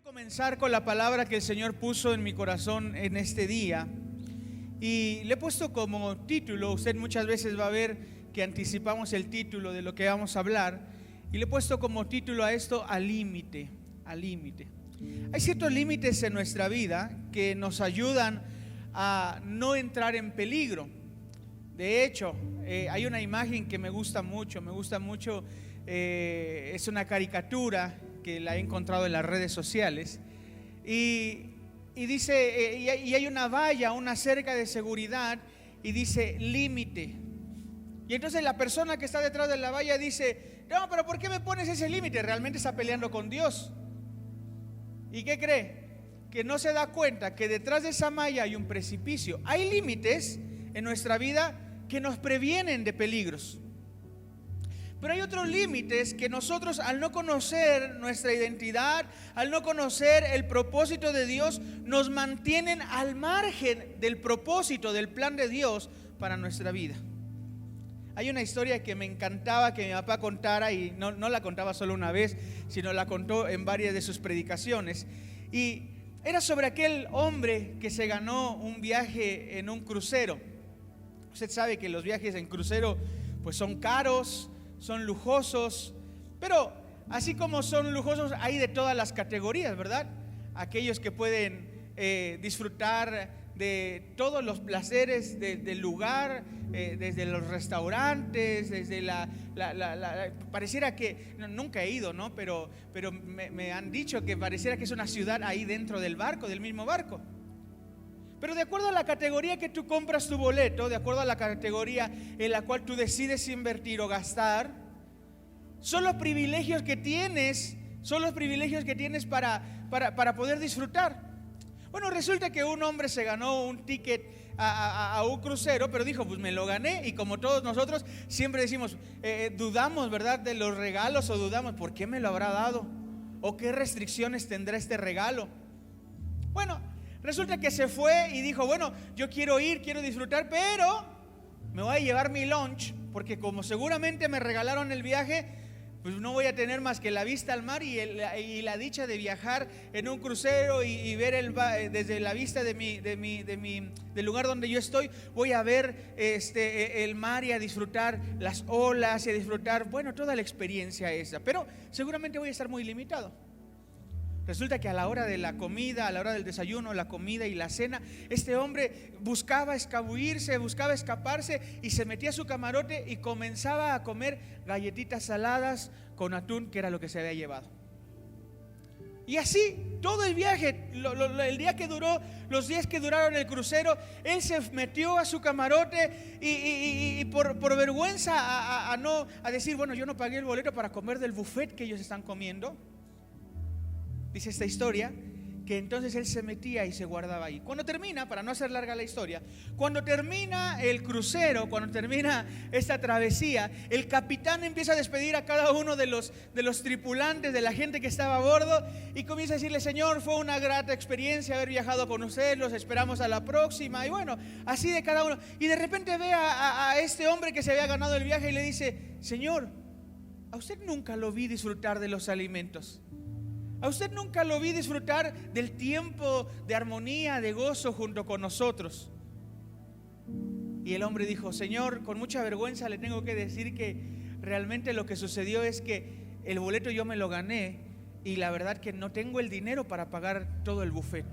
Quiero comenzar con la palabra que el Señor puso en mi corazón en este día y le he puesto como título. Usted muchas veces va a ver que anticipamos el título de lo que vamos a hablar y le he puesto como título a esto: al límite, al límite. Hay ciertos límites en nuestra vida que nos ayudan a no entrar en peligro. De hecho, hay una imagen que me gusta mucho, es una caricatura que la he encontrado en las redes sociales y dice, y hay una valla, una cerca de seguridad y dice límite. Y entonces la persona que está detrás de la valla dice: no, pero ¿por qué me pones ese límite? Realmente está peleando con Dios. ¿Y qué cree? Que no se da cuenta que detrás de esa malla hay un precipicio. Hay límites en nuestra vida que nos previenen de peligros. Pero hay otros límites que nosotros, al no conocer nuestra identidad, al no conocer el propósito de Dios, nos mantienen al margen del propósito, del plan de Dios para nuestra vida. Hay una historia que me encantaba que mi papá contara, y no la contaba solo una vez, sino la contó en varias de sus predicaciones. Y era sobre aquel hombre que se ganó un viaje en un crucero. Usted sabe que los viajes en crucero pues son caros, son lujosos, pero así como son lujosos, hay de todas las categorías, ¿verdad? Aquellos que pueden disfrutar de todos los placeres del lugar, desde los restaurantes, desde pareciera que, nunca he ido, ¿no? Pero me han dicho que pareciera que es una ciudad ahí dentro del barco, del mismo barco. Pero de acuerdo a la categoría que tú compras tu boleto, de acuerdo a la categoría en la cual tú decides invertir o gastar, son los privilegios que tienes, para poder disfrutar. Bueno, resulta que un hombre se ganó un ticket a un crucero, pero dijo: pues me lo gané. Y como todos nosotros siempre decimos, dudamos, ¿verdad?, de los regalos, o dudamos, ¿por qué me lo habrá dado? ¿O qué restricciones tendrá este regalo? Bueno, resulta que se fue y dijo: bueno, yo quiero ir, quiero disfrutar, pero me voy a llevar mi lunch, porque como seguramente me regalaron el viaje, pues no voy a tener más que la vista al mar y la dicha de viajar en un crucero y ver desde la vista del lugar donde yo estoy. Voy a ver el mar y a disfrutar las olas y a disfrutar, bueno, toda la experiencia esa, pero seguramente voy a estar muy limitado. Resulta que a la hora de la comida, a la hora del desayuno, la comida y la cena, este hombre buscaba escabullirse, buscaba escaparse y se metía a su camarote y comenzaba a comer galletitas saladas con atún, que era lo que se había llevado. Y así todo el viaje, el día que duró, los días que duraron el crucero, él se metió a su camarote y por vergüenza a decir: bueno, yo no pagué el boleto para comer del buffet que ellos están comiendo. Dice esta historia que entonces él se metía y se guardaba ahí. Cuando termina, para no hacer larga la historia, cuando termina el crucero, cuando termina esta travesía, el capitán empieza a despedir a cada uno de los tripulantes, de la gente que estaba a bordo, y comienza a decirle: Señor, fue una grata experiencia haber viajado con usted, los esperamos a la próxima. Y bueno, así de cada uno. Y de repente ve a este hombre que se había ganado el viaje y le dice: Señor, a usted nunca lo vi disfrutar de los alimentos. A usted nunca lo vi disfrutar del tiempo de armonía, de gozo junto con nosotros. Y el hombre dijo: Señor, con mucha vergüenza le tengo que decir que realmente lo que sucedió es que el boleto yo me lo gané y la verdad que no tengo el dinero para pagar todo el buffet.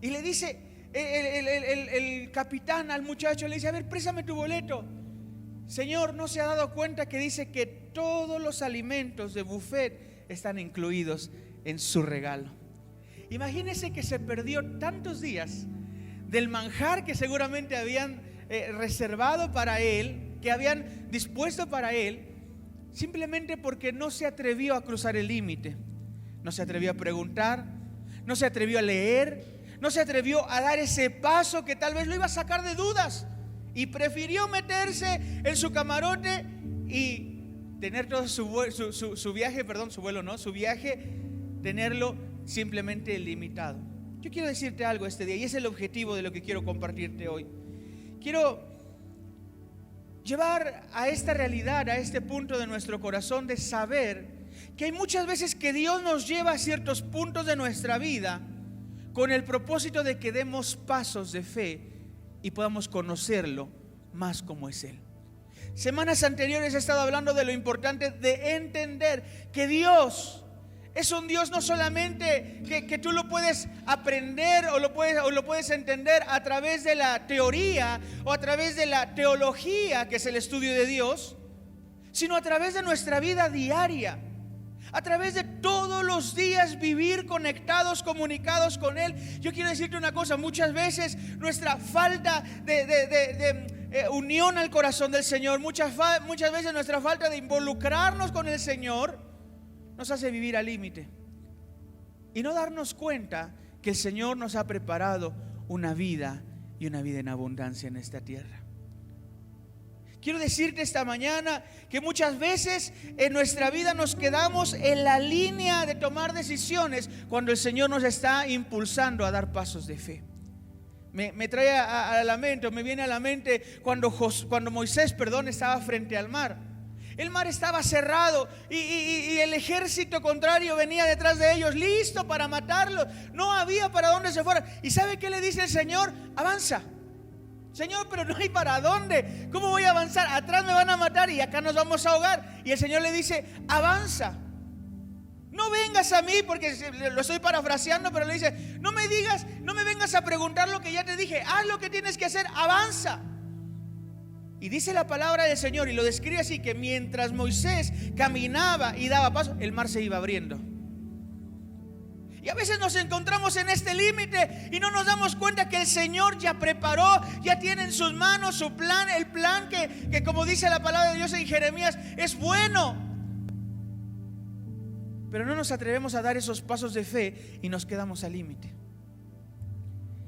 Y le dice el capitán al muchacho, le dice: a ver, préstame tu boleto. Señor, ¿no se ha dado cuenta que dice que todos los alimentos de buffet están incluidos en su regalo? Imagínese que se perdió tantos días del manjar que seguramente habían reservado para él, que habían dispuesto para él, simplemente porque no se atrevió a cruzar el límite. No se atrevió a preguntar, no se atrevió a leer, no se atrevió a dar ese paso que tal vez lo iba a sacar de dudas, y prefirió meterse en su camarote y tener todo su viaje, tenerlo simplemente limitado. Yo quiero decirte algo este día, y es el objetivo de lo que quiero compartirte hoy. Quiero llevar a esta realidad, a este punto de nuestro corazón, de saber que hay muchas veces que Dios nos lleva a ciertos puntos de nuestra vida con el propósito de que demos pasos de fe y podamos conocerlo más como es Él. Semanas anteriores he estado hablando de lo importante de entender que Dios es un Dios no solamente que tú lo puedes aprender o lo puedes entender a través de la teoría o a través de la teología, que es el estudio de Dios, sino a través de nuestra vida diaria, a través de todos los días vivir conectados, comunicados con Él. Yo quiero decirte una cosa, muchas veces nuestra falta de unión al corazón del Señor, muchas veces nuestra falta de involucrarnos con el Señor nos hace vivir al límite y no darnos cuenta que el Señor nos ha preparado una vida y una vida en abundancia en esta tierra. Quiero decirte esta mañana que muchas veces en nuestra vida nos quedamos en la línea de tomar decisiones cuando el Señor nos está impulsando a dar pasos de fe. Me trae a la mente, me viene a la mente cuando Moisés, estaba frente al mar. El mar estaba cerrado y el ejército contrario venía detrás de ellos, listo para matarlos. No había para dónde se fueran. ¿Y sabe qué le dice el Señor? Avanza. Señor, pero no hay para dónde. ¿Cómo voy a avanzar? Atrás me van a matar y acá nos vamos a ahogar. Y el Señor le dice, avanza. No vengas a mí, porque lo estoy parafraseando, pero le dice, no me vengas a preguntar lo que ya te dije. Haz lo que tienes que hacer, avanza. Y dice la palabra del Señor, y lo describe así, que mientras Moisés caminaba y daba paso, el mar se iba abriendo. Y a veces nos encontramos en este límite y no nos damos cuenta que el Señor ya preparó, ya tiene en sus manos su plan, el plan que como dice la palabra de Dios en Jeremías, es bueno. Pero no nos atrevemos a dar esos pasos de fe y nos quedamos al límite.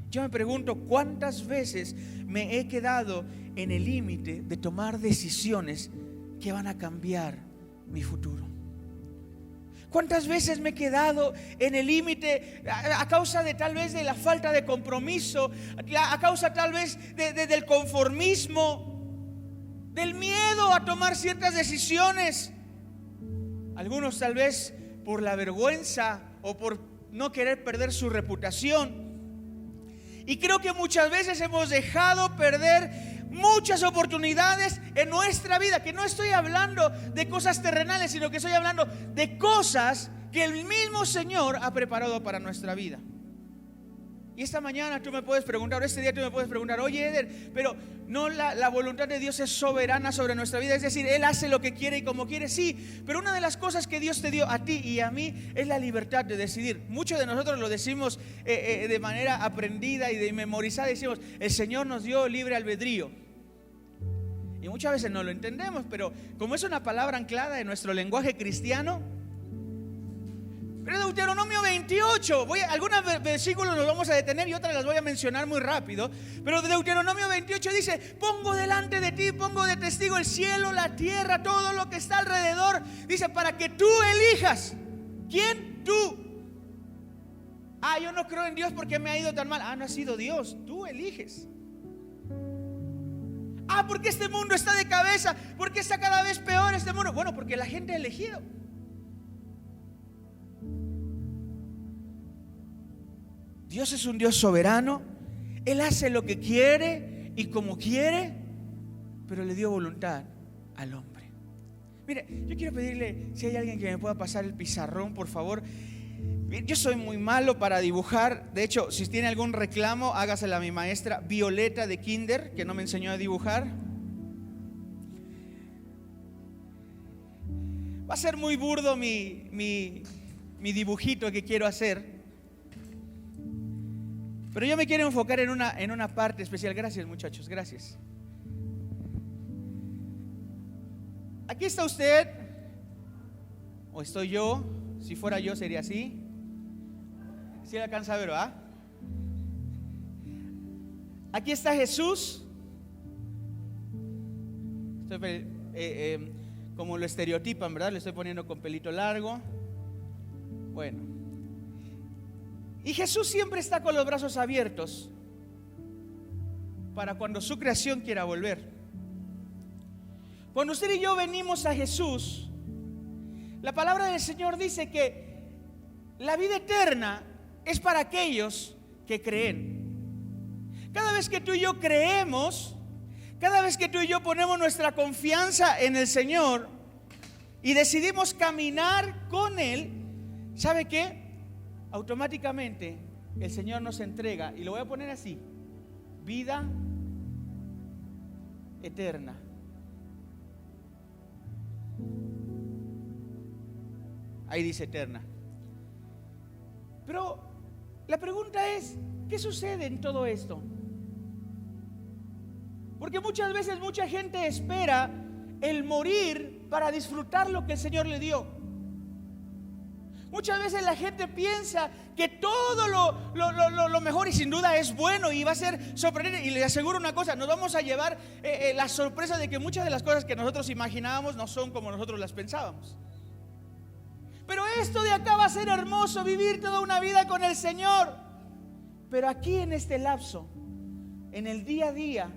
Yo me pregunto, ¿cuántas veces me he quedado en el límite de tomar decisiones que van a cambiar mi futuro? ¿Cuántas veces me he quedado en el límite a causa de tal vez de la falta de compromiso, a causa tal vez del conformismo, del miedo a tomar ciertas decisiones? Algunos tal vez por la vergüenza o por no querer perder su reputación. Y creo que muchas veces hemos dejado perder muchas oportunidades en nuestra vida, que no estoy hablando de cosas terrenales, sino que estoy hablando de cosas que el mismo Señor ha preparado para nuestra vida. Y esta mañana tú me puedes preguntar, o este día tú me puedes preguntar, oye Eder, pero no la voluntad de Dios es soberana sobre nuestra vida, es decir, Él hace lo que quiere y como quiere, sí, pero una de las cosas que Dios te dio a ti y a mí es la libertad de decidir. Muchos de nosotros lo decimos de manera aprendida y de memorizada, decimos, el Señor nos dio libre albedrío. Y muchas veces no lo entendemos, pero como es una palabra anclada en nuestro lenguaje cristiano. Pero Deuteronomio 28, algunos versículos los vamos a detener y otras las voy a mencionar muy rápido. Pero Deuteronomio 28 dice, pongo delante de ti, pongo de testigo el cielo, la tierra, todo lo que está alrededor. Dice, para que tú elijas. ¿Quién? Tú. Yo no creo en Dios porque me ha ido tan mal. No ha sido Dios, tú eliges. Porque este mundo está de cabeza, porque está cada vez peor este mundo. Bueno, porque la gente ha elegido. Dios es un Dios soberano. Él hace lo que quiere y como quiere, pero le dio voluntad al hombre. Mire, yo quiero pedirle, si hay alguien que me pueda pasar el pizarrón, por favor. Yo soy muy malo para dibujar. De hecho, si tiene algún reclamo, hágaselo a mi maestra Violeta de Kinder, que no me enseñó a dibujar. Va a ser muy burdo mi dibujito que quiero hacer, pero yo me quiero enfocar en una parte especial. Gracias, muchachos, gracias. Aquí está usted, o estoy yo. Si fuera yo sería así. ¿Sí le alcanza a ver, va? Aquí está Jesús. Como lo estereotipan, ¿verdad? Le estoy poniendo con pelito largo. Bueno. Y Jesús siempre está con los brazos abiertos para cuando su creación quiera volver. Cuando usted y yo venimos a Jesús, La palabra del Señor dice que la vida eterna es para aquellos que creen. Cada vez que tú y yo creemos, cada vez que tú y yo ponemos nuestra confianza en el Señor y decidimos caminar con Él, ¿sabe qué? Automáticamente el Señor nos entrega, y lo voy a poner así, vida eterna. Ahí dice eterna. Pero la pregunta es, ¿qué sucede en todo esto? Porque muchas veces mucha gente espera el morir para disfrutar lo que el Señor le dio. Muchas veces la gente piensa que todo lo mejor, y sin duda es bueno y va a ser sorprendente, y le aseguro una cosa, nos vamos a llevar la sorpresa de que muchas de las cosas que nosotros imaginábamos no son como nosotros las pensábamos. Pero esto de acá va a ser hermoso, vivir toda una vida con el Señor. Pero aquí en este lapso, en el día a día,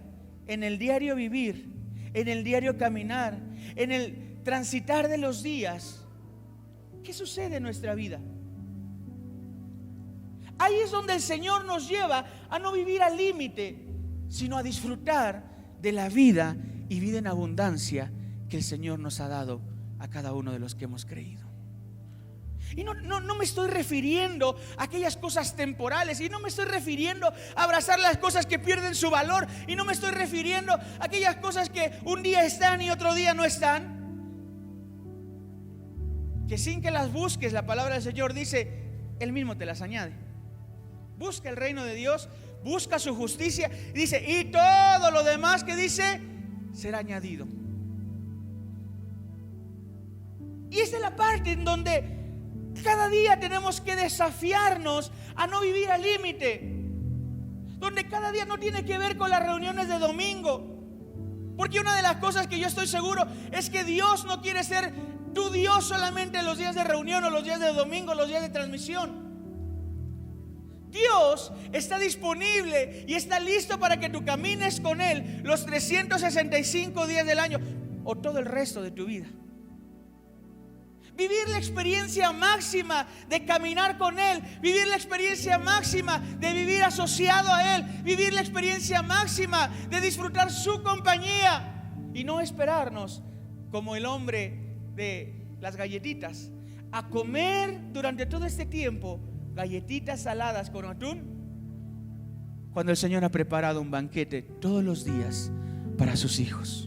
en el diario vivir, en el diario caminar, en el transitar de los días, ¿qué sucede en nuestra vida? Ahí es donde el Señor nos lleva a no vivir al límite, sino a disfrutar de la vida y vida en abundancia que el Señor nos ha dado a cada uno de los que hemos creído. Y no me estoy refiriendo a aquellas cosas temporales, y no me estoy refiriendo a abrazar las cosas que pierden su valor, y no me estoy refiriendo a aquellas cosas que un día están y otro día no están, que sin que las busques, la palabra del Señor dice, Él mismo te las añade. Busca el reino de Dios, busca su justicia, y dice, y todo lo demás que dice será añadido. Y esta es la parte en donde cada día tenemos que desafiarnos a no vivir al límite, donde cada día no tiene que ver con las reuniones de domingo, porque una de las cosas que yo estoy seguro es que Dios no quiere ser tu Dios solamente en los días de reunión o los días de domingo, los días de transmisión. Dios está disponible y está listo para que tú camines con Él los 365 días del año o todo el resto de tu vida. Vivir la experiencia máxima de caminar con Él, vivir la experiencia máxima de vivir asociado a Él, vivir la experiencia máxima de disfrutar su compañía y no esperarnos como el hombre de las galletitas a comer durante todo este tiempo galletitas saladas con atún, cuando el Señor ha preparado un banquete todos los días para sus hijos.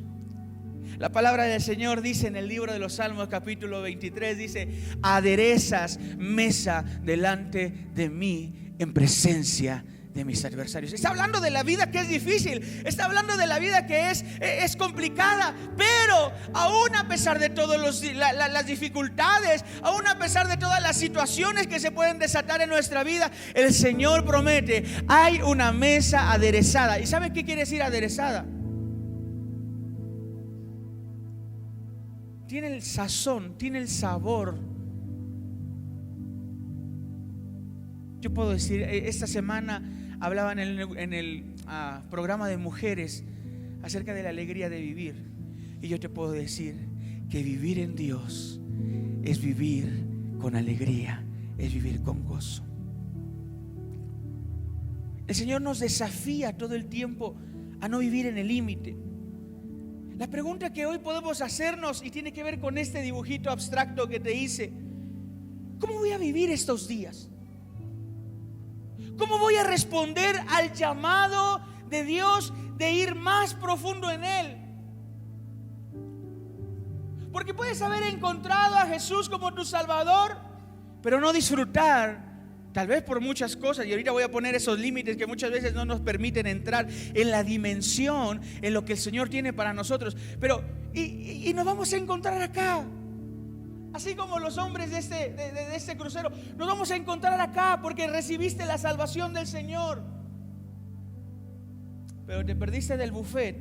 La palabra del Señor dice en el libro de los Salmos capítulo 23, dice, aderezas mesa delante de mí en presencia de mis adversarios. Está hablando de la vida que es difícil, está hablando de la vida que es complicada, pero aún a pesar de todas las dificultades, aún a pesar de todas las situaciones que se pueden desatar en nuestra vida, el Señor promete, hay una mesa aderezada. ¿Y sabe qué quiere decir aderezada? Tiene el sazón, tiene el sabor. Yo puedo decir, esta semana hablaban en el programa de mujeres acerca de la alegría de vivir. Y yo te puedo decir que vivir en Dios es vivir con alegría, es vivir con gozo. El Señor nos desafía todo el tiempo a no vivir en el límite. La pregunta que hoy podemos hacernos, y tiene que ver con este dibujito abstracto que te hice: ¿cómo voy a vivir estos días? ¿Cómo voy a responder al llamado de Dios de ir más profundo en Él? Porque puedes haber encontrado a Jesús como tu Salvador, pero no disfrutar, tal vez por muchas cosas, y ahorita voy a poner esos límites que muchas veces no nos permiten entrar en la dimensión, en lo que el Señor tiene para nosotros. Pero, y nos vamos a encontrar acá, así como los hombres de este crucero, nos vamos a encontrar acá porque recibiste la salvación del Señor, pero te perdiste del buffet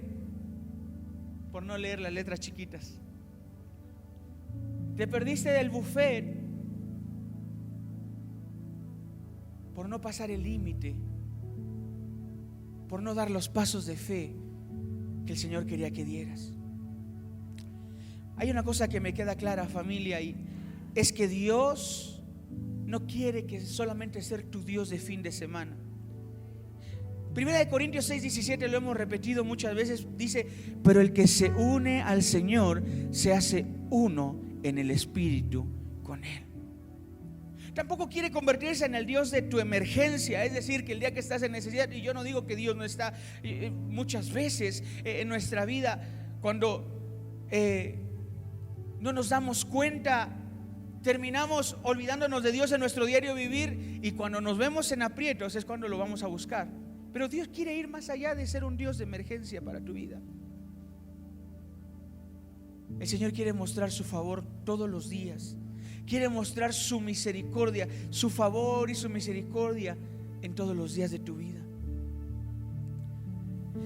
por no leer las letras chiquitas. Te perdiste del buffet por no pasar el límite, por no dar los pasos de fe que el Señor quería que dieras. Hay una cosa que me queda clara, familia, y es que Dios no quiere que solamente ser tu Dios de fin de semana. Primera de Corintios 6:17, lo hemos repetido muchas veces, dice: pero el que se une al Señor se hace uno en el Espíritu con Él. Tampoco quiere convertirse en el Dios de tu emergencia, es decir, que el día que estás en necesidad, y yo no digo que Dios no está, muchas veces en nuestra vida, cuando no nos damos cuenta, terminamos olvidándonos de Dios en nuestro diario vivir, y cuando nos vemos en aprietos es cuando lo vamos a buscar. Pero Dios quiere ir más allá de ser un Dios de emergencia para tu vida. El Señor quiere mostrar su favor todos los días. Quiere mostrar su misericordia, su favor y su misericordia en todos los días de tu vida.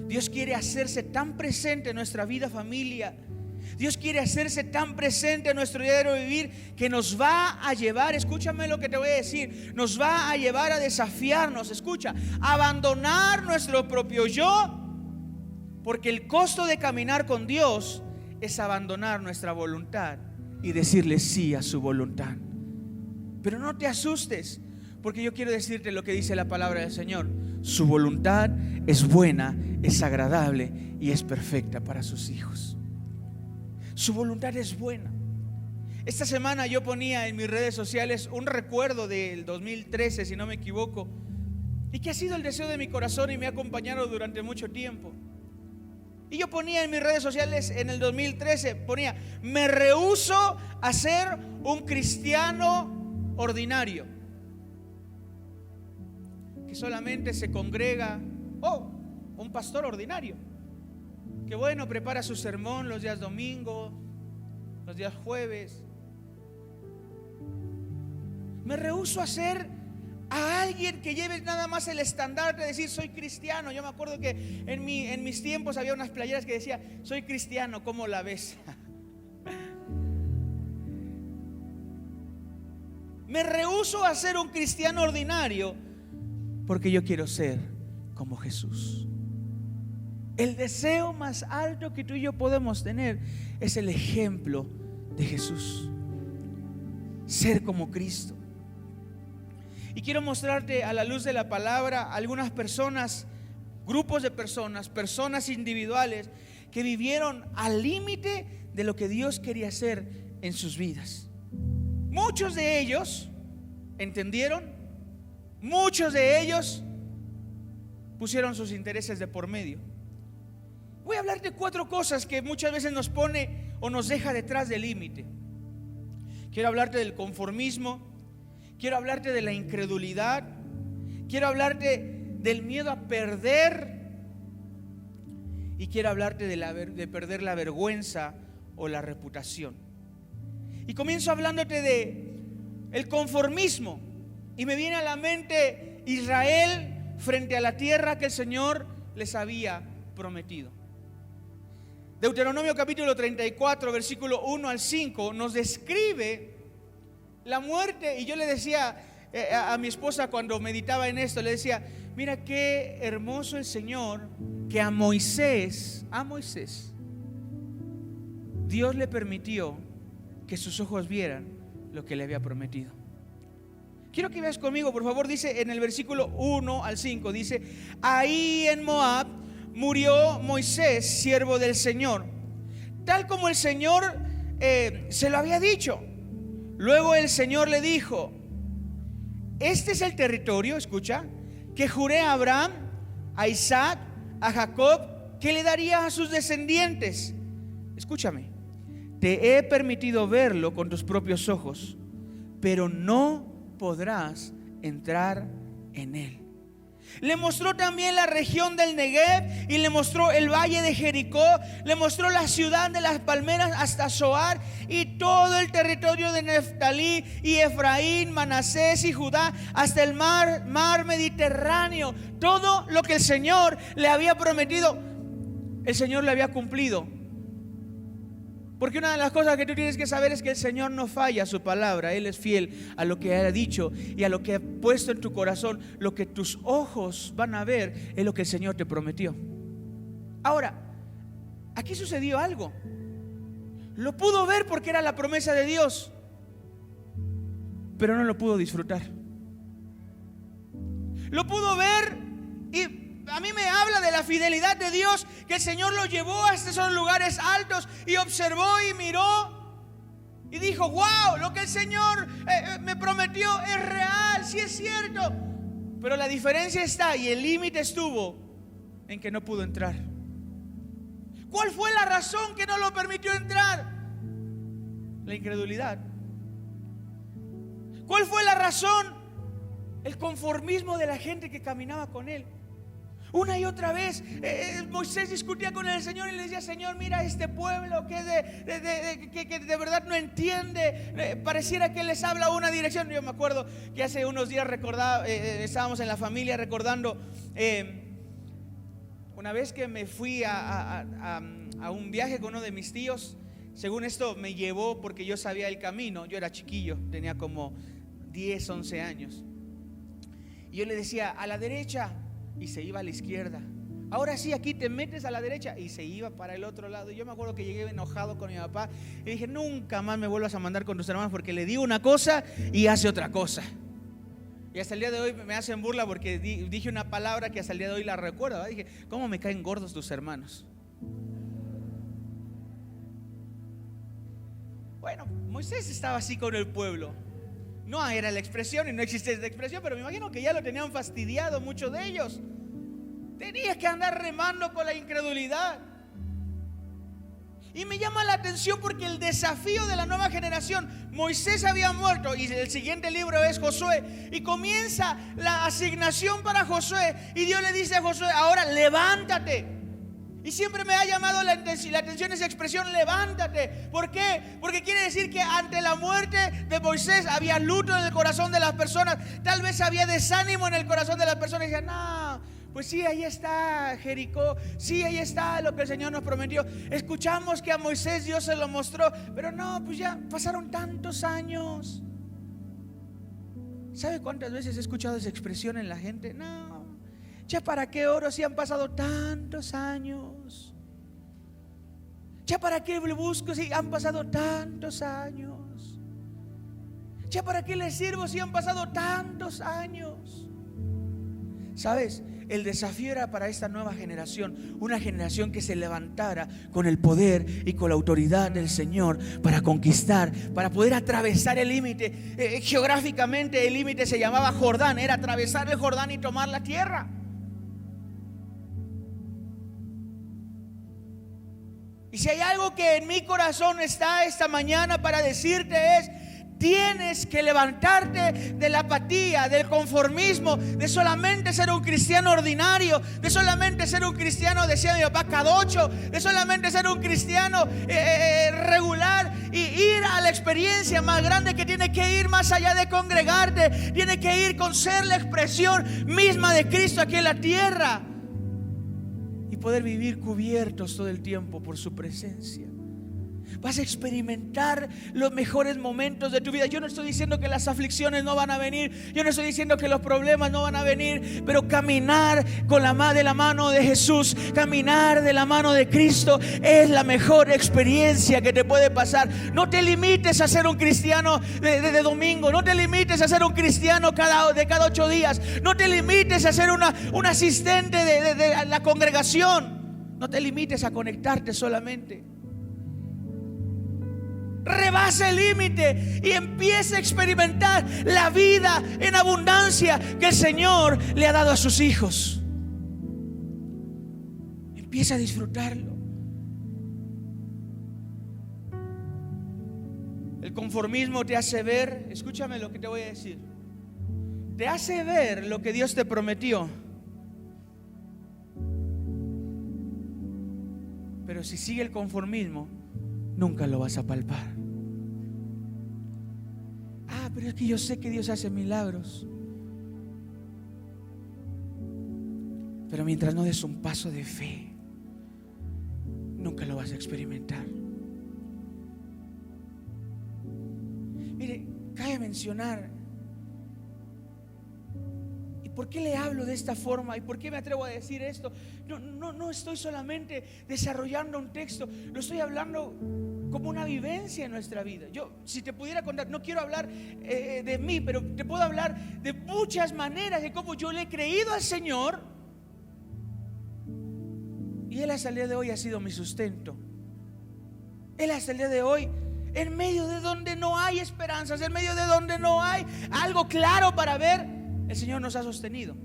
Dios quiere hacerse tan presente en nuestra vida, familia. Dios quiere hacerse tan presente en nuestro diario vivir que nos va a llevar, escúchame lo que te voy a decir, nos va a llevar a desafiarnos, escucha, a abandonar nuestro propio yo, porque el costo de caminar con Dios es abandonar nuestra voluntad y decirle sí a su voluntad. Pero no te asustes, porque yo quiero decirte lo que dice la palabra del Señor: su voluntad es buena, es agradable y es perfecta para sus hijos. Su voluntad es buena. Esta semana yo ponía en mis redes sociales un recuerdo del 2013, si no me equivoco, y que ha sido el deseo de mi corazón y me ha acompañado durante mucho tiempo. Y yo ponía en mis redes sociales en el 2013, ponía: me rehúso a ser un cristiano ordinario, que solamente se congrega, un pastor ordinario, que bueno, prepara su sermón los días domingo, los días jueves. Me rehúso a ser a alguien que lleve nada más el estandarte de decir soy cristiano. Yo me acuerdo que en mis tiempos había unas playeras que decía soy cristiano, ¿cómo la ves? Me rehúso a ser un cristiano ordinario porque yo quiero ser como Jesús. El deseo más alto que tú y yo podemos tener es el ejemplo de Jesús, ser como Cristo. Y quiero mostrarte a la luz de la palabra algunas personas, grupos de personas, personas individuales que vivieron al límite de lo que Dios quería hacer en sus vidas. Muchos de ellos entendieron, muchos de ellos pusieron sus intereses de por medio. Voy a hablar de 4 cosas que muchas veces nos pone o nos deja detrás del límite. Quiero hablarte del conformismo, quiero hablarte de la incredulidad, quiero hablarte del miedo a perder, y quiero hablarte de perder la vergüenza o la reputación. Y comienzo hablándote de el conformismo, y me viene a la mente Israel frente a la tierra que el Señor les había prometido. Deuteronomio capítulo 34, versículo 1 al 5 nos describe la muerte. Y yo le decía a mi esposa cuando meditaba en esto, le decía: mira qué hermoso el Señor, que a Moisés Dios le permitió que sus ojos vieran lo que le había prometido. Quiero que veas conmigo, por favor. Dice en el versículo 1 al 5, dice: ahí en Moab murió Moisés, siervo del Señor, tal como el Señor se lo había dicho. Luego el Señor le dijo: este es el territorio, escucha, que juré a Abraham, a Isaac, a Jacob, que le daría a sus descendientes. Escúchame, te he permitido verlo con tus propios ojos, pero no podrás entrar en él. Le mostró también la región del Negev y le mostró el valle de Jericó, le mostró la ciudad de las palmeras hasta Zoar y todo el territorio de Neftalí y Efraín, Manasés y Judá hasta el mar Mediterráneo. Todo lo que el Señor le había prometido, el Señor le había cumplido. Porque una de las cosas que tú tienes que saber es que el Señor no falla a su palabra. Él es fiel a lo que ha dicho y a lo que ha puesto en tu corazón. Lo que tus ojos van a ver es lo que el Señor te prometió. Ahora, aquí sucedió algo. Lo pudo ver porque era la promesa de Dios. pero no lo pudo disfrutar. Lo pudo ver y a mí me habla de la fidelidad de Dios, que el Señor lo llevó a esos lugares altos y observó y miró y dijo: wow, lo que el Señor me prometió es real, sí es cierto. Pero la diferencia está, y el límite estuvo en que no pudo entrar. ¿Cuál fue la razón que no lo permitió entrar? La incredulidad. ¿Cuál fue la razón? El conformismo de la gente que caminaba con él. Una y otra vez Moisés discutía con el Señor y le decía: Señor, mira este pueblo que de verdad no entiende, pareciera que les habla una dirección. Yo me acuerdo que hace unos días estábamos en la familia recordando una vez que me fui a un viaje con uno de mis tíos. Según esto me llevó porque yo sabía el camino. Yo era chiquillo, tenía como 10, 11 años. Y yo le decía: a la derecha, y se iba a la izquierda. Ahora sí, aquí te metes a la derecha, y se iba para el otro lado. Y yo me acuerdo que llegué enojado con mi papá y dije: nunca más me vuelvas a mandar con tus hermanos, porque le digo una cosa y hace otra cosa. Y hasta el día de hoy me hacen burla porque dije una palabra que hasta el día de hoy la recuerdo, ¿verdad? Dije: ¿cómo me caen gordos tus hermanos? Bueno, Moisés estaba así con el pueblo. No era la expresión y no existe esa expresión, pero me imagino que ya lo tenían fastidiado muchos de ellos. Tenías que andar remando con la incredulidad. Y me llama la atención porque el desafío de la nueva generación, Moisés había muerto y el siguiente libro es Josué, y comienza la asignación para Josué, y Dios le dice a Josué: ahora levántate. Y siempre me ha llamado la atención esa expresión, levántate. ¿Por qué? Porque quiere decir que ante la muerte de Moisés había luto en el corazón de las personas. Tal vez había desánimo en el corazón de las personas. Y decían: no, pues sí, ahí está Jericó. Sí, ahí está lo que el Señor nos prometió. Escuchamos que a Moisés Dios se lo mostró, pero no, pues ya pasaron tantos años. ¿Sabe cuántas veces he escuchado esa expresión en la gente? No, ya para qué oro si han pasado tantos años. Ya para qué le busco si han pasado tantos años. Ya para qué le sirvo si han pasado tantos años. ¿Sabes? El desafío era para esta nueva generación, una generación que se levantara con el poder y con la autoridad del Señor para conquistar, para poder atravesar el límite. Geográficamente el límite se llamaba Jordán, era atravesar el Jordán y tomar la tierra. Y si hay algo que en mi corazón está esta mañana para decirte es: tienes que levantarte de la apatía, del conformismo, de solamente ser un cristiano ordinario, de solamente ser un cristiano, decía mi papá, cadocho, de solamente ser un cristiano regular, y ir a la experiencia más grande, que tiene que ir más allá de congregarte, tiene que ir con ser la expresión misma de Cristo aquí en la tierra, y poder vivir cubiertos todo el tiempo por su presencia. Vas a experimentar los mejores momentos de tu vida. Yo no estoy diciendo que las aflicciones no van a venir, yo no estoy diciendo que los problemas no van a venir, pero caminar de la mano de Jesús, caminar de la mano de Cristo es la mejor experiencia que te puede pasar. No te limites a ser un cristiano de domingo, no te limites a ser un cristiano de cada 8 días, no te limites a ser un asistente de la congregación, no te limites a conectarte solamente. Rebasa el límite y empieza a experimentar la vida en abundancia que el Señor le ha dado a sus hijos. Empieza a disfrutarlo. El conformismo te hace ver, escúchame lo que te voy a decir, te hace ver lo que Dios te prometió, pero si sigue el conformismo, nunca lo vas a palpar. Pero es que yo sé que Dios hace milagros, pero mientras no des un paso de fe, nunca lo vas a experimentar. Mire, cabe mencionar, ¿y por qué le hablo de esta forma? ¿Y por qué me atrevo a decir esto? No estoy solamente desarrollando un texto, lo estoy hablando como una vivencia en nuestra vida. Yo, si te pudiera contar, no quiero hablar de mí, pero te puedo hablar de muchas maneras de cómo yo le he creído al Señor y Él hasta el día de hoy ha sido mi sustento. Él hasta el día de hoy, en medio de donde no hay esperanzas, en medio de donde no hay algo claro para ver, el Señor nos ha sostenido.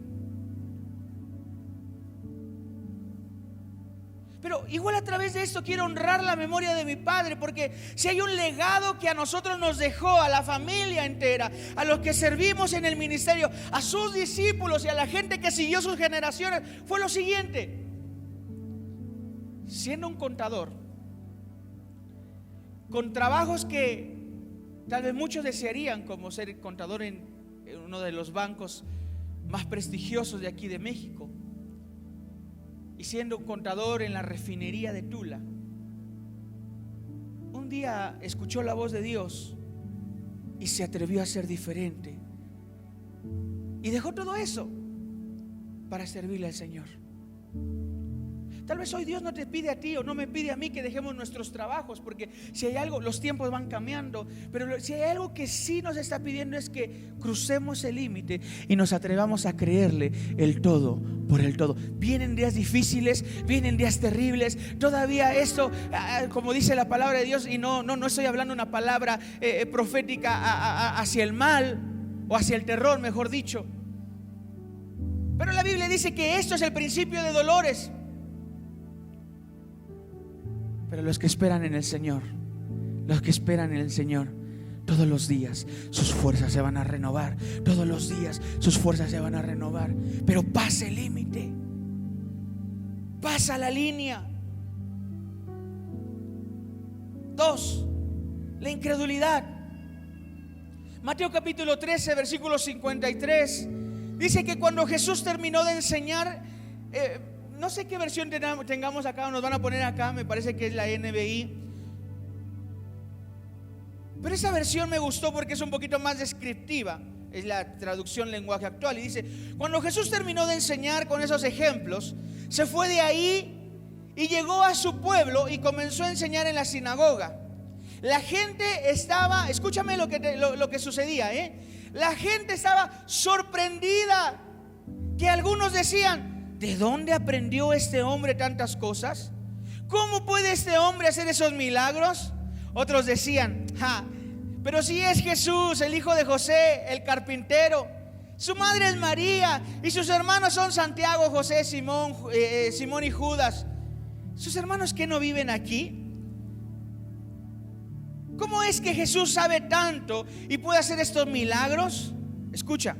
Pero igual a través de esto quiero honrar la memoria de mi padre, porque si hay un legado que a nosotros nos dejó, a la familia entera, a los que servimos en el ministerio, a sus discípulos y a la gente que siguió sus generaciones, fue lo siguiente: siendo un contador, con trabajos que tal vez muchos desearían, como ser contador en uno de los bancos más prestigiosos de aquí de México, y siendo un contador en la refinería de Tula, un día escuchó la voz de Dios y se atrevió a ser diferente y dejó todo eso para servirle al Señor. Tal vez hoy Dios no te pide a ti o no me pide a mí que dejemos nuestros trabajos, porque si hay algo, los tiempos van cambiando, pero si hay algo que sí nos está pidiendo es que crucemos el límite y nos atrevamos a creerle el todo por el todo. Vienen días difíciles, vienen días terribles. Todavía esto, como dice la palabra de Dios, y no estoy hablando una palabra profética hacia el mal o hacia el terror, mejor dicho, pero la Biblia dice que esto es el principio de dolores. Pero los que esperan en el Señor, los que esperan en el Señor, todos los días sus fuerzas se van a renovar. Todos los días sus fuerzas se van a renovar. Pero pasa el límite, pasa la línea. 2, la incredulidad. Mateo capítulo 13, versículo 53 dice que cuando Jesús terminó de enseñar, no sé qué versión tengamos acá o nos van a poner acá, me parece que es la NBI, pero esa versión me gustó porque es un poquito más descriptiva. Es la traducción lenguaje actual y dice: cuando Jesús terminó de enseñar con esos ejemplos, se fue de ahí y llegó a su pueblo y comenzó a enseñar en la sinagoga. La gente estaba, escúchame lo que sucedía, la gente estaba sorprendida, que algunos decían: ¿de dónde aprendió este hombre tantas cosas? ¿Cómo puede este hombre hacer esos milagros? Otros decían: pero si es Jesús, el hijo de José, el carpintero, su madre es María y sus hermanos son Santiago, José, Simón y Judas. ¿Sus hermanos que no viven aquí? ¿Cómo es que Jesús sabe tanto y puede hacer estos milagros? Escucha: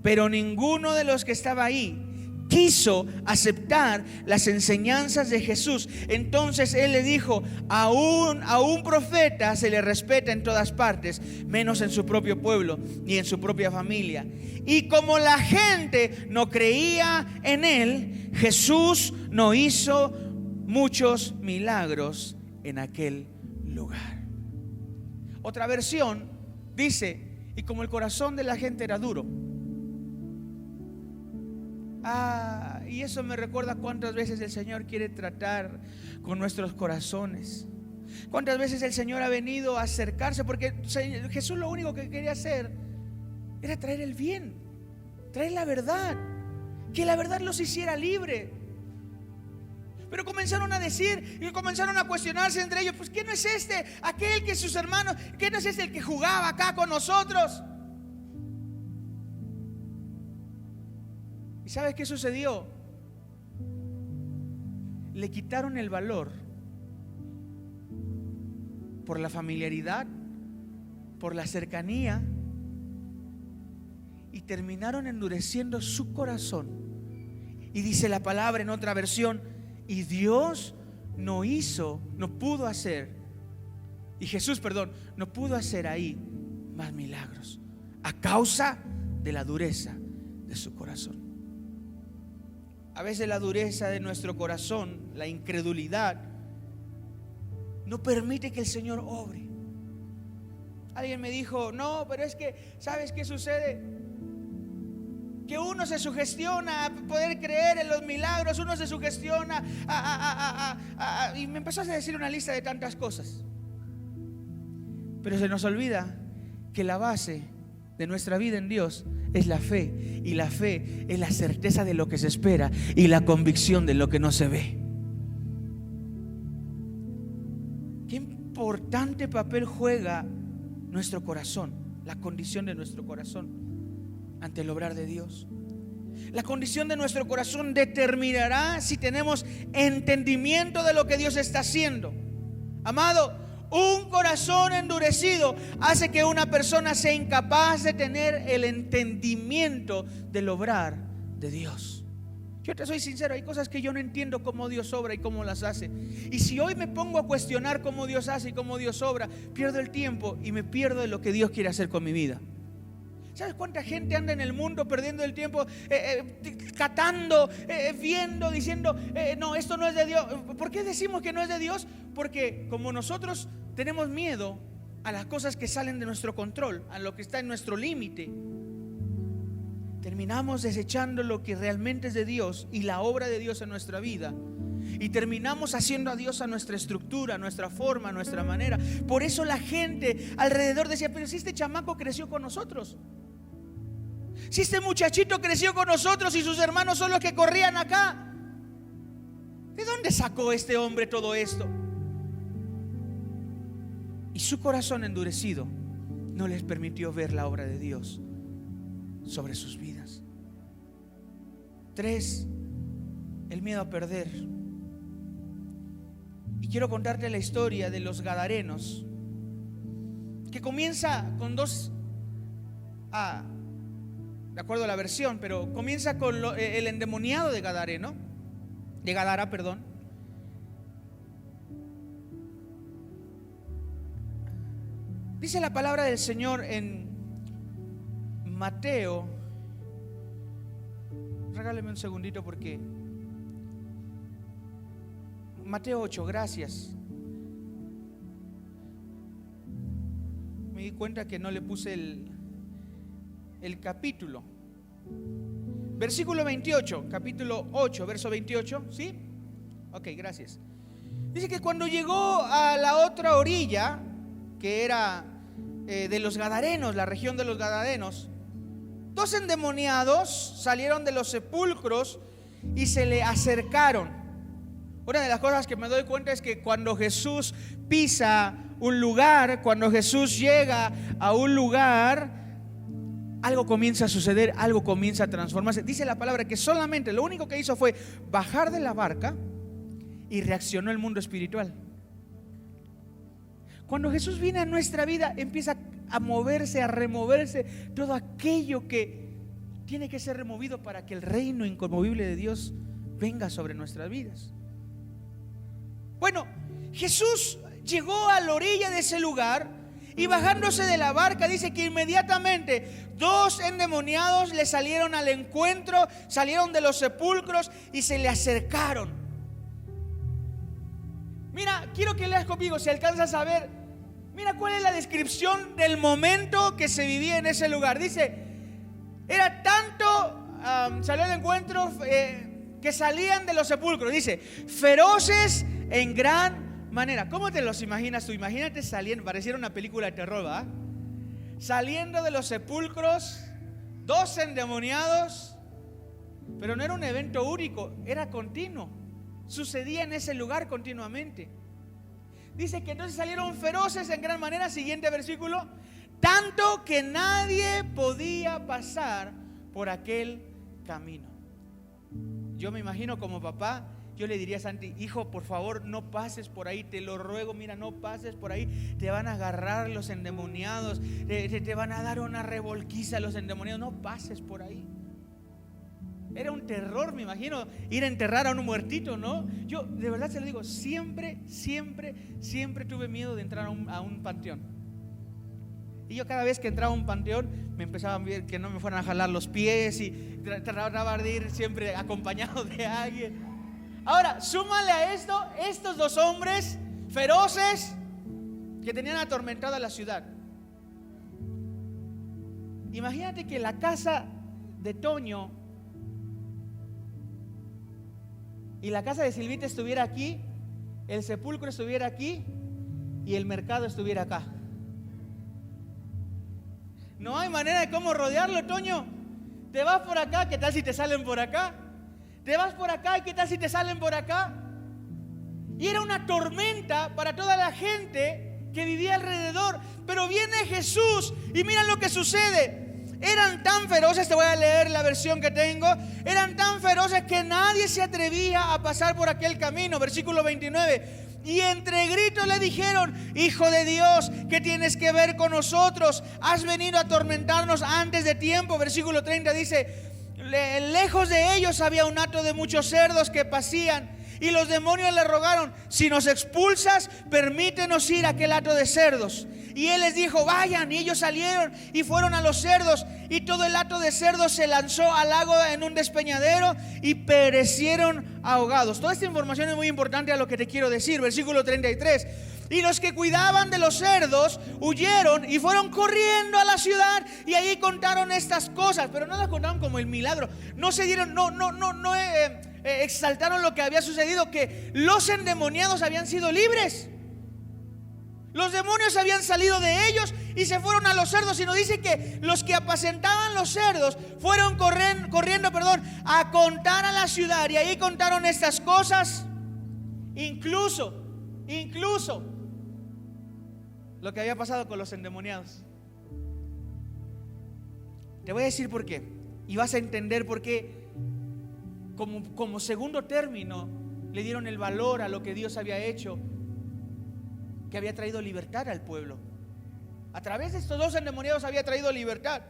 pero ninguno de los que estaba ahí quiso aceptar las enseñanzas de Jesús. Entonces Él le dijo: a un profeta se le respeta en todas partes, menos en su propio pueblo y en su propia familia. Y como la gente no creía en Él, Jesús no hizo muchos milagros en aquel lugar. Otra versión dice: y como el corazón de la gente era duro. Y eso me recuerda cuántas veces el Señor quiere tratar con nuestros corazones. Cuántas veces el Señor ha venido a acercarse, porque Jesús lo único que quería hacer era traer el bien, traer la verdad, que la verdad los hiciera libre. Pero comenzaron a decir y comenzaron a cuestionarse entre ellos: pues ¿quién no es este? Aquel que sus hermanos, ¿quién no es este el que jugaba acá con nosotros? ¿Y sabes qué sucedió? Le quitaron el valor por la familiaridad, por la cercanía, y terminaron endureciendo su corazón. Y dice la palabra en otra versión: y Dios no pudo hacer, y Jesús, no pudo hacer ahí más milagros a causa de la dureza de su corazón. A veces la dureza de nuestro corazón, la incredulidad, no permite que el Señor obre. Alguien me dijo: no, pero es que, ¿sabes qué sucede? Que uno se sugestiona a poder creer en los milagros, uno se sugestiona y me empezó a decir una lista de tantas cosas. Pero se nos olvida que la base de nuestra vida en Dios es la fe, y la fe es la certeza de lo que se espera y la convicción de lo que no se ve. Qué importante papel juega nuestro corazón, la condición de nuestro corazón ante el obrar de Dios. La condición de nuestro corazón determinará si tenemos entendimiento de lo que Dios está haciendo. Amado, un corazón endurecido hace que una persona sea incapaz de tener el entendimiento del obrar de Dios. Yo te soy sincero, hay cosas que yo no entiendo cómo Dios obra y cómo las hace. Y si hoy me pongo a cuestionar cómo Dios hace y cómo Dios obra, pierdo el tiempo y me pierdo de lo que Dios quiere hacer con mi vida. ¿Sabes cuánta gente anda en el mundo perdiendo el tiempo catando, viendo, diciendo no, esto no es de Dios? ¿Por qué decimos que no es de Dios? Porque como nosotros tenemos miedo a las cosas que salen de nuestro control, a lo que está en nuestro límite, terminamos desechando lo que realmente es de Dios y la obra de Dios en nuestra vida. Y terminamos haciendo a Dios a nuestra estructura, a nuestra forma, a nuestra manera. Por eso la gente alrededor decía: pero si este chamaco creció con nosotros, si este muchachito creció con nosotros y sus hermanos son los que corrían acá, ¿de dónde sacó este hombre todo esto? Y su corazón endurecido no les permitió ver la obra de Dios sobre sus vidas. 3, el miedo a perder. Y quiero contarte la historia de los gadarenos, que comienza con dos, de acuerdo a la versión, pero comienza con el endemoniado de Gadara, perdón. Dice la palabra del Señor en Mateo. Regáleme un segundito porque Mateo 8, gracias. Me di cuenta que no le puse el capítulo. Versículo 28, capítulo 8, verso 28, ¿sí? Ok, gracias. Dice que cuando llegó a la otra orilla, que era de los Gadarenos, la región de los Gadarenos, 2 endemoniados salieron de los sepulcros y se le acercaron. Una de las cosas que me doy cuenta es que cuando Jesús pisa un lugar, cuando Jesús llega a un lugar, algo comienza a suceder, algo comienza a transformarse. Dice la palabra que solamente lo único que hizo fue bajar de la barca y reaccionó el mundo espiritual. Cuando Jesús viene a nuestra vida, empieza a moverse, a removerse todo aquello que tiene que ser removido para que el reino inconmovible de Dios venga sobre nuestras vidas. Bueno, Jesús llegó a la orilla de ese lugar y bajándose de la barca, dice que inmediatamente 2 endemoniados le salieron al encuentro, salieron de los sepulcros y se le acercaron. Mira, quiero que leas conmigo, si alcanzas a ver. Mira cuál es la descripción del momento que se vivía en ese lugar. Dice, era tanto, salió al encuentro que salían de los sepulcros. Dice, feroces en gran manera. ¿Cómo te los imaginas tú? Imagínate saliendo, pareciera una película de terror, ¿verdad? Saliendo de los sepulcros, 2 endemoniados. Pero no era un evento único, era continuo. Sucedía en ese lugar continuamente. Dice que entonces salieron feroces en gran manera. Siguiente versículo. Tanto que nadie podía pasar por aquel camino. Yo me imagino como papá, yo le diría a Santi: hijo, por favor, no pases por ahí, te lo ruego, mira, no pases por ahí. Te van a agarrar los endemoniados, te van a dar una revolquiza los endemoniados, no pases por ahí. Era un terror, me imagino, ir a enterrar a un muertito, ¿no? Yo de verdad se lo digo, siempre tuve miedo de entrar a un panteón. Y yo cada vez que entraba a un panteón me empezaba a ver que no me fueran a jalar los pies y trataba de ir siempre acompañado de alguien. Ahora, súmale a esto, estos 2 hombres feroces que tenían atormentada la ciudad. Imagínate que la casa de Toño y la casa de Silvita estuviera aquí, el sepulcro estuviera aquí y el mercado estuviera acá. No hay manera de cómo rodearlo, Toño. Te vas por acá, ¿qué tal si te salen por acá? Te vas por acá, ¿y qué tal si te salen por acá? Y era una tormenta para toda la gente que vivía alrededor. Pero viene Jesús y mira lo que sucede. Eran tan feroces, te voy a leer la versión que tengo. Eran tan feroces que nadie se atrevía a pasar por aquel camino. Versículo 29. Y entre gritos le dijeron: Hijo de Dios, ¿qué tienes que ver con nosotros? Has venido a atormentarnos antes de tiempo. Versículo 30 dice: lejos de ellos había un hato de muchos cerdos que pasían, y los demonios le rogaron: si nos expulsas, permítenos ir a aquel hato de cerdos. Y él les dijo: vayan. Y ellos salieron y fueron a los cerdos, y todo el hato de cerdos se lanzó al lago en un despeñadero y perecieron ahogados. Toda esta información es muy importante a lo que te quiero decir. Versículo 33. Y los que cuidaban de los cerdos huyeron y fueron corriendo a la ciudad, y ahí contaron estas cosas. Pero no las contaron como el milagro. No se dieron, exaltaron lo que había sucedido, que los endemoniados habían sido libres. Los demonios habían salido de ellos y se fueron a los cerdos. Y nos dice que los que apacentaban los cerdos fueron corriendo a contar a la ciudad, y ahí contaron estas cosas. Incluso lo que había pasado con los endemoniados. Te voy a decir por qué, y vas a entender por qué. Como segundo término le dieron el valor a lo que Dios había hecho, que había traído libertad al pueblo. A través de estos dos endemoniados había traído libertad.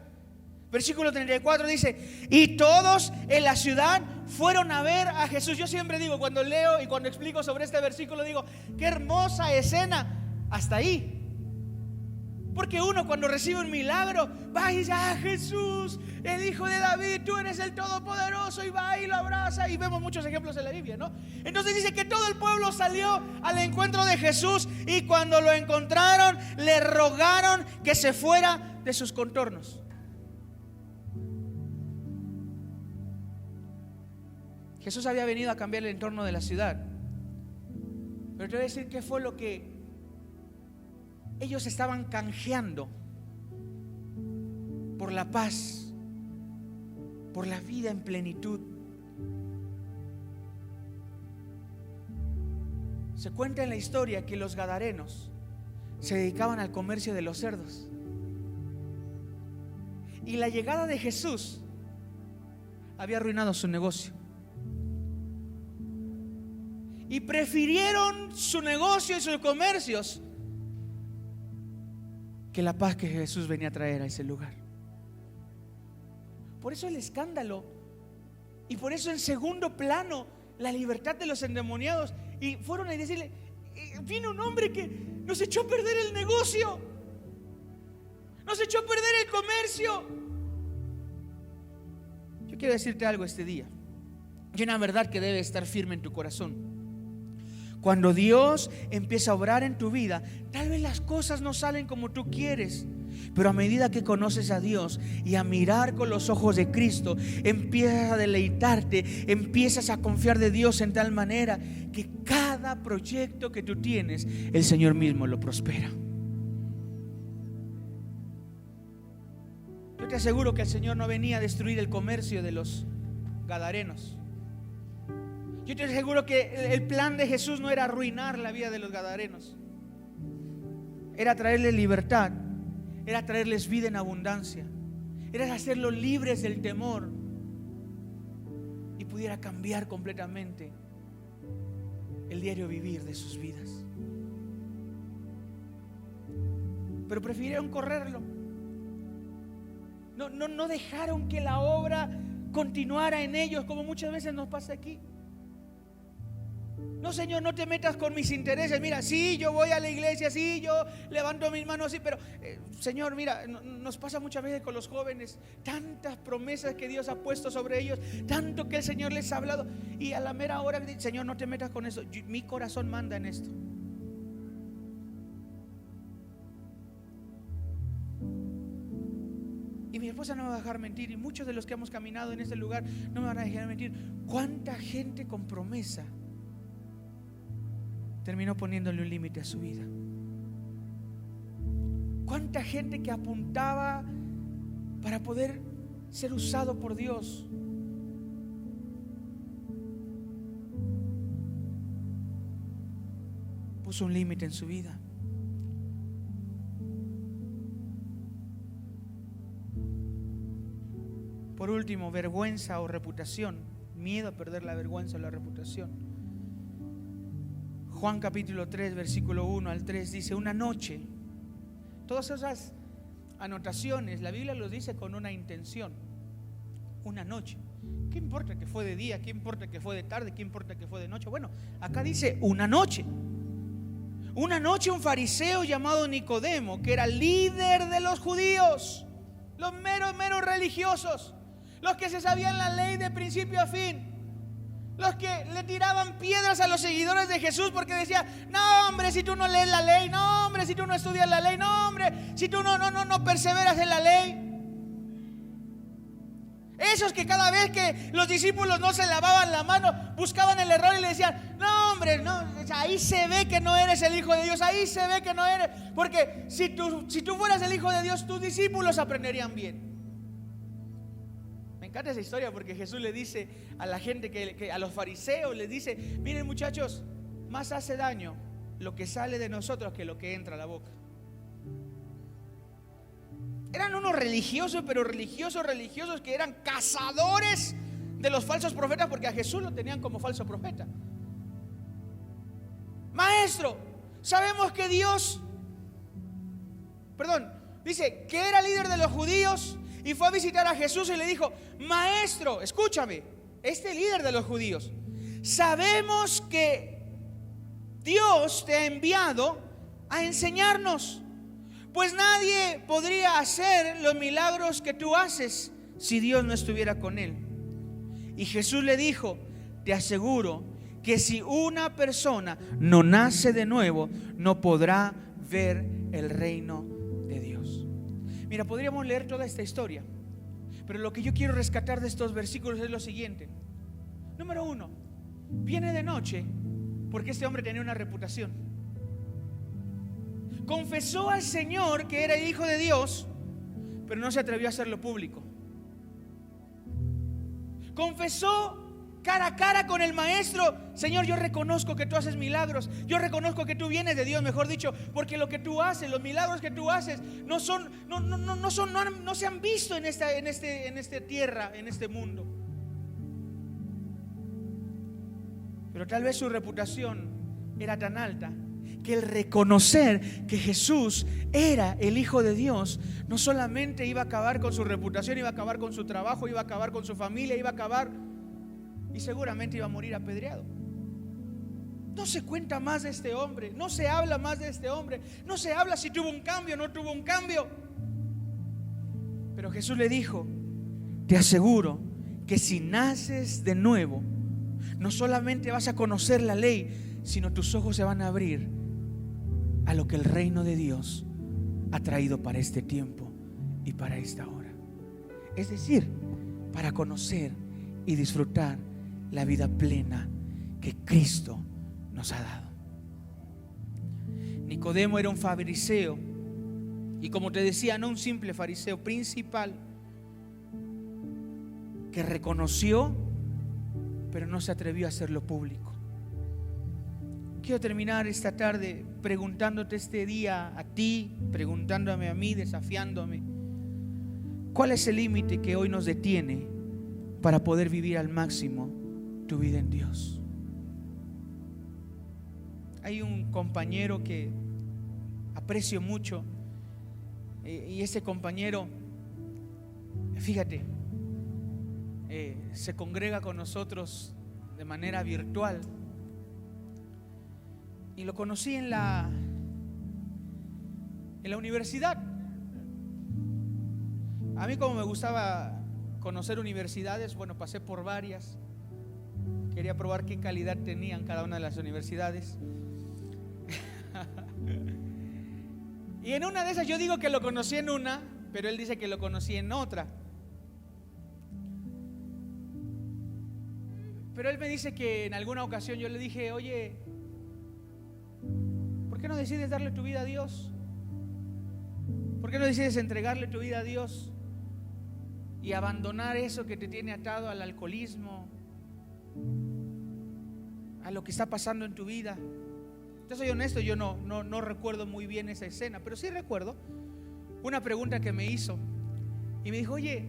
Versículo 34 dice: y todos en la ciudad fueron a ver a Jesús. Yo siempre digo, cuando leo y cuando explico sobre este versículo, digo: qué hermosa escena hasta ahí. Porque uno, cuando recibe un milagro, va y dice: ah, Jesús, el Hijo de David, tú eres el Todopoderoso, y va y lo abraza. Y vemos muchos ejemplos en la Biblia, ¿no? Entonces dice que todo el pueblo salió al encuentro de Jesús, y cuando lo encontraron, le rogaron que se fuera de sus contornos. Jesús había venido a cambiar el entorno de la ciudad. Pero te voy a decir qué fue lo que ellos estaban canjeando por la paz, por la vida en plenitud. Se cuenta en la historia que los gadarenos se dedicaban al comercio de los cerdos, y la llegada de Jesús había arruinado su negocio, y prefirieron su negocio y sus comercios que la paz que Jesús venía a traer a ese lugar. Por eso el escándalo, y por eso en segundo plano la libertad de los endemoniados. Y fueron a decirle: vino un hombre que nos echó a perder el negocio, nos echó a perder el comercio. Yo quiero decirte algo este día, y una verdad que debe estar firme en tu corazón. Cuando Dios empieza a obrar en tu vida, tal vez las cosas no salen como tú quieres, pero a medida que conoces a Dios y a mirar con los ojos de Cristo, empiezas a deleitarte, empiezas a confiar de Dios en tal manera que cada proyecto que tú tienes, el Señor mismo lo prospera. Yo te aseguro que el Señor no venía a destruir el comercio de los gadarenos. Yo te aseguro que el plan de Jesús no era arruinar la vida de los gadarenos, era traerles libertad, era traerles vida en abundancia, era hacerlos libres del temor, y pudiera cambiar completamente el diario vivir de sus vidas. Pero prefirieron correrlo. No dejaron que la obra continuara en ellos, como muchas veces nos pasa aquí. No, Señor, no te metas con mis intereses. Mira, sí, yo voy a la iglesia, sí, yo levanto mis manos, sí, pero Señor, mira, nos pasa muchas veces con los jóvenes, tantas promesas que Dios ha puesto sobre ellos, tanto que el Señor les ha hablado, y a la mera hora, Señor, no te metas con eso. Mi corazón manda en esto. Y mi esposa no me va a dejar mentir, y muchos de los que hemos caminado en este lugar no me van a dejar mentir. ¿Cuánta gente con promesa terminó poniéndole un límite a su vida? ¿Cuánta gente que apuntaba para poder ser usado por Dios. Puso un límite en su vida. Por último, vergüenza o reputación. Miedo a perder la vergüenza o la reputación. Juan capítulo 3, versículo 1 al 3 dice: una noche. Todas esas anotaciones, la Biblia los dice con una intención. Una noche. ¿Qué importa que fue de día? ¿Qué importa que fue de tarde? ¿Qué importa que fue de noche? Bueno, acá dice una noche. Una noche un fariseo llamado Nicodemo, que era líder de los judíos, los meros religiosos, los que se sabían la ley de principio a fin, los que le tiraban piedras a los seguidores de Jesús porque decían: no hombre, si tú no lees la ley, no hombre, si tú no estudias la ley, no hombre, si tú no perseveras en la ley. Esos que cada vez que los discípulos no se lavaban la mano, buscaban el error y le decían: no hombre, no, ahí se ve que no eres el Hijo de Dios, ahí se ve que no eres, porque si tú fueras el Hijo de Dios, tus discípulos aprenderían bien. Me encanta esa historia porque Jesús le dice a la gente, que a los fariseos les dice: miren muchachos, más hace daño lo que sale de nosotros que lo que entra a la boca. Eran unos religiosos, pero religiosos que eran cazadores de los falsos profetas, porque a Jesús lo tenían como falso profeta. Maestro, sabemos que dice que era líder de los judíos y fue a visitar a Jesús y le dijo: maestro, escúchame, este líder de los judíos, sabemos que Dios te ha enviado a enseñarnos, pues nadie podría hacer los milagros que tú haces si Dios no estuviera con él. Y Jesús le dijo: te aseguro que si una persona no nace de nuevo, no podrá ver el reino de Dios. Mira, podríamos leer toda esta historia, pero lo que yo quiero rescatar de estos versículos es lo siguiente. Número 1, viene de noche porque este hombre tenía una reputación. Confesó al Señor que era el Hijo de Dios, pero no se atrevió a hacerlo público. Confesó cara a cara con el maestro: Señor, yo reconozco que tú haces milagros, yo reconozco que tú vienes de Dios, mejor dicho, porque lo que tú haces, los milagros que tú haces no se han visto en esta tierra, en este mundo. Pero tal vez su reputación era tan alta que el reconocer que Jesús era el Hijo de Dios no solamente iba a acabar con su reputación, iba a acabar con su trabajo, iba a acabar con su familia, iba a acabar y seguramente iba a morir apedreado. No se cuenta más de este hombre, no se habla más de este hombre, no se habla si tuvo un cambio o no tuvo un cambio. Pero Jesús le dijo: te aseguro que si naces de nuevo, no solamente vas a conocer la ley, sino tus ojos se van a abrir a lo que el reino de Dios ha traído para este tiempo y para esta hora. Es decir, para conocer y disfrutar la vida plena que Cristo nos ha dado. Nicodemo era un fariseo, y como te decía, no un simple fariseo, principal, que reconoció, pero no se atrevió a hacerlo público. Quiero terminar esta tarde preguntándote este día a ti, preguntándome a mí, desafiándome: ¿cuál es el límite que hoy nos detiene para poder vivir al máximo tu vida en Dios? Hay un compañero que aprecio mucho, y ese compañero, fíjate, se congrega con nosotros de manera virtual. Y lo conocí en la universidad. A mí, como me gustaba conocer universidades, bueno, pasé por varias. Quería probar qué calidad tenían cada una de las universidades. Y en una de esas yo digo que lo conocí en una, pero él dice que lo conocí en otra. Pero él me dice que en alguna ocasión yo le dije: oye, ¿por qué no decides darle tu vida a Dios? ¿Por qué no decides entregarle tu vida a Dios? y abandonar eso que te tiene atado al alcoholismo, a lo que está pasando en tu vida. Yo soy honesto, yo no recuerdo muy bien esa escena, pero sí recuerdo una pregunta que me hizo y me dijo: oye,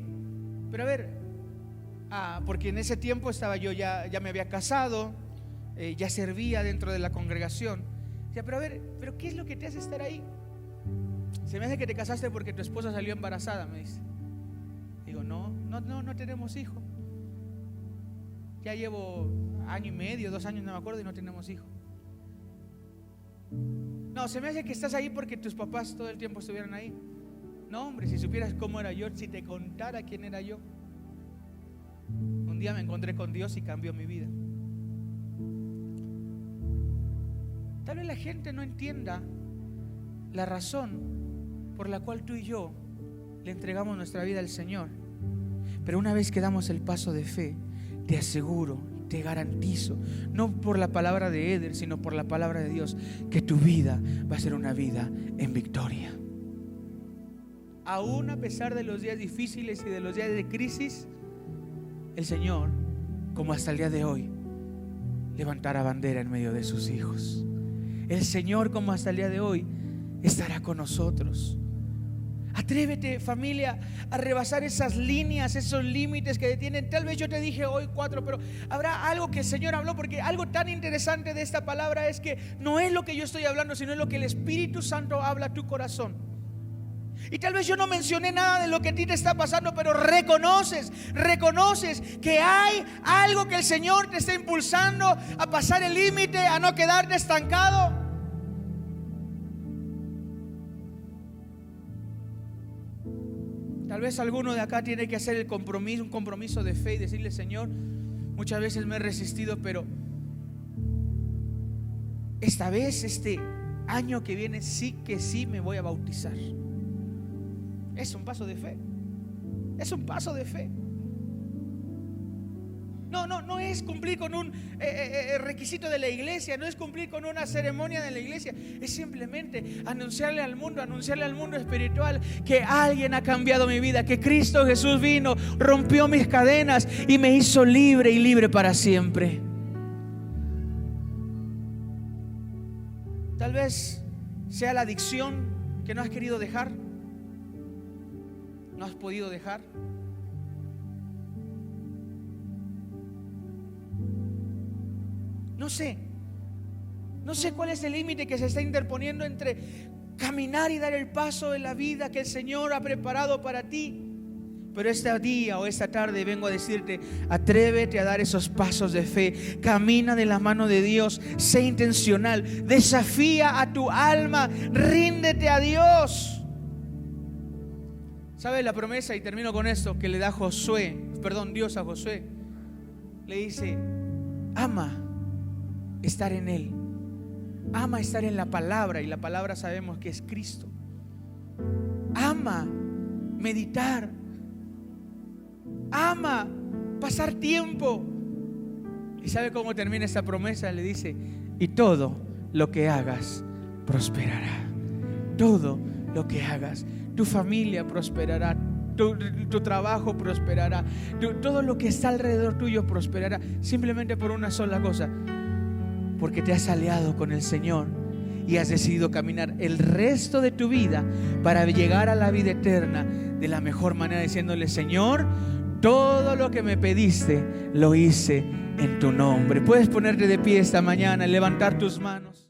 pero a ver, porque en ese tiempo estaba yo ya me había casado, ya servía dentro de la congregación. Decía: pero a ver, ¿pero qué es lo que te hace estar ahí? Se me hace que te casaste porque tu esposa salió embarazada, me dice. Digo: no tenemos hijo. Ya llevo año y medio, 2 años, no me acuerdo, y no tenemos hijo. No, se me hace que estás ahí porque tus papás todo el tiempo estuvieran ahí. No, hombre, si supieras cómo era yo, si te contara quién era yo. Un día me encontré con Dios y cambió mi vida. Tal vez la gente no entienda la razón por la cual tú y yo le entregamos nuestra vida al Señor, pero una vez que damos el paso de fe, te aseguro, te garantizo, no por la palabra de Eder, sino por la palabra de Dios, que tu vida va a ser una vida en victoria. Aún a pesar de los días difíciles y de los días de crisis, el Señor, como hasta el día de hoy, levantará bandera en medio de sus hijos. El Señor, como hasta el día de hoy, estará con nosotros. Atrévete, familia, a rebasar esas líneas, esos límites que detienen. Tal vez yo te dije hoy 4, pero habrá algo que el Señor habló, porque algo tan interesante de esta palabra es que no es lo que yo estoy hablando, sino es lo que el Espíritu Santo habla a tu corazón. Y tal vez yo no mencioné nada de lo que a ti te está pasando, pero reconoces que hay algo que el Señor te está impulsando a pasar el límite, a no quedarte estancado. Tal vez alguno de acá tiene que hacer el compromiso, un compromiso de fe y decirle: Señor, muchas veces me he resistido, pero esta vez, este año que viene, sí que sí me voy a bautizar. Es un paso de fe. Es un paso de fe. No es cumplir con un requisito de la iglesia, no es cumplir con una ceremonia de la iglesia, es simplemente anunciarle al mundo espiritual que alguien ha cambiado mi vida, que Cristo Jesús vino, rompió mis cadenas y me hizo libre y libre para siempre. Tal vez sea la adicción que no has querido dejar, no has podido dejar. No sé cuál es el límite que se está interponiendo entre caminar y dar el paso en la vida que el Señor ha preparado para ti. Pero este día o esta tarde vengo a decirte: atrévete a dar esos pasos de fe. Camina de la mano de Dios. Sé intencional. Desafía a tu alma. Ríndete a Dios. ¿Sabes la promesa? Y termino con esto que le da Dios a Josué. Le dice: ama estar en Él, ama estar en la palabra, y la palabra sabemos que es Cristo. Ama meditar, ama pasar tiempo. ¿Y sabe cómo termina esta promesa? Le dice: y todo lo que hagas prosperará. Todo lo que hagas, tu familia prosperará, tu trabajo prosperará, todo lo que está alrededor tuyo prosperará, simplemente por una sola cosa: porque te has aliado con el Señor y has decidido caminar el resto de tu vida para llegar a la vida eterna de la mejor manera, diciéndole: Señor, todo lo que me pediste lo hice en tu nombre. Puedes ponerte de pie esta mañana, levantar tus manos.